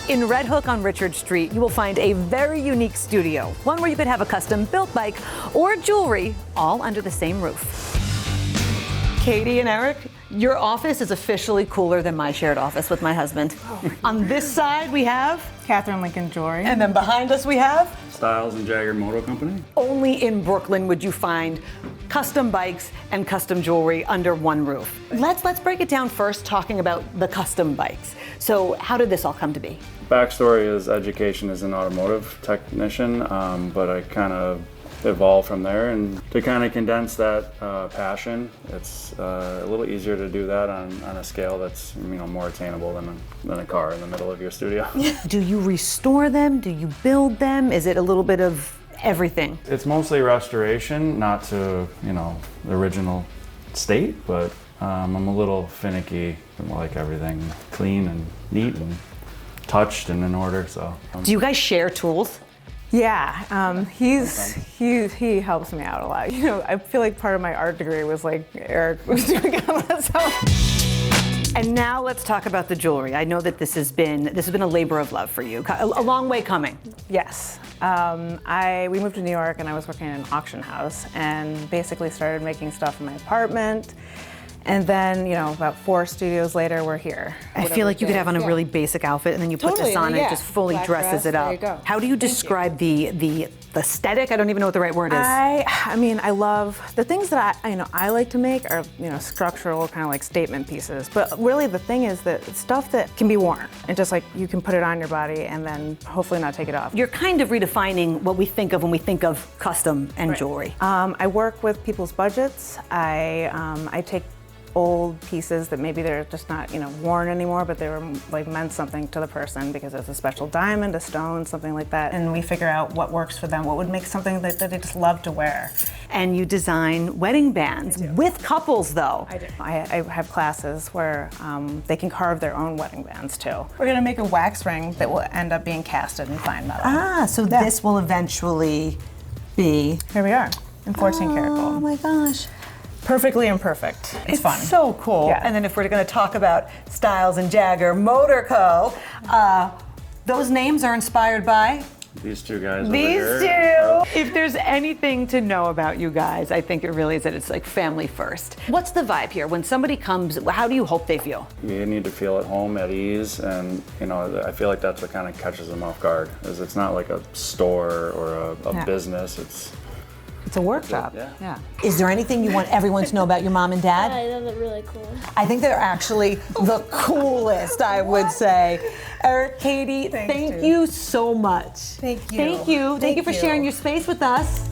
In Red Hook on Richard Street, you will find a very unique studio, one where you could have a custom-built bike or jewelry all under the same roof. Katie and Eric, your office is officially cooler than my shared office with my husband. On this side, we have Catherine Lincoln Jewelry. And then behind us we have Styles and Jagger Moto Company. Only in Brooklyn would you find custom bikes and custom jewelry under one roof. Let's break it down first, talking about the custom bikes. So how did this all come to be? Backstory is education as an automotive technician, but I kind of evolved from there, and to kind of condense that passion, it's a little easier to do that on a scale that's more attainable than a car in the middle of your studio. Do you restore them? Do you build them? Is it a little bit of everything? It's mostly restoration, not to the original state, but I'm a little finicky. I like everything clean and neat and touched and in order. So. Do you guys share tools? Yeah, he helps me out a lot. I feel like part of my art degree was like Eric was doing all that stuff. And now let's talk about the jewelry. I know that this has been a labor of love for you. A long way coming. Yes. We moved to New York and I was working in an auction house and basically started making stuff in my apartment. And then, about 4 studios later, we're here. I feel like you could have on a really basic outfit and then you put this on and it just fully dresses it up. There you go. How do you describe the aesthetic? I don't even know what the right word is. I love the things that I like to make are, structural kind of like statement pieces. But really the thing is that it's stuff that can be worn and just like you can put it on your body and then hopefully not take it off. You're kind of redefining what we think of when we think of custom and jewelry. I work with people's budgets. I take old pieces that maybe they're just not worn anymore, but they were like meant something to the person because it's a special diamond, a stone, something like that, and we figure out what works for them, what would make something that they just love to wear. And you design wedding bands with couples though. I do. I have classes where they can carve their own wedding bands too. We're gonna make a wax ring that will end up being casted in fine metal. So this will eventually be. Here we are in 14 karat gold. Oh my gosh. Perfectly imperfect. It's fun. So cool. Yeah. And then if we're going to talk about Styles and Jagger Motor Co., those names are inspired by These two guys these over two. here. If there's anything to know about you guys, I think it really is that it's like family first. What's the vibe here? When somebody comes, how do you hope they feel? You need to feel at home, at ease, and I feel like that's what kind of catches them off guard. Is it's not like a store or a business. It's a workshop. Yeah. Is there anything you want everyone to know about your mom and dad? Yeah, they're really cool. I think they're actually the coolest, I would say. Eric, Katie, thank you so much. Thank you. Thank you. Thank you for sharing your space with us.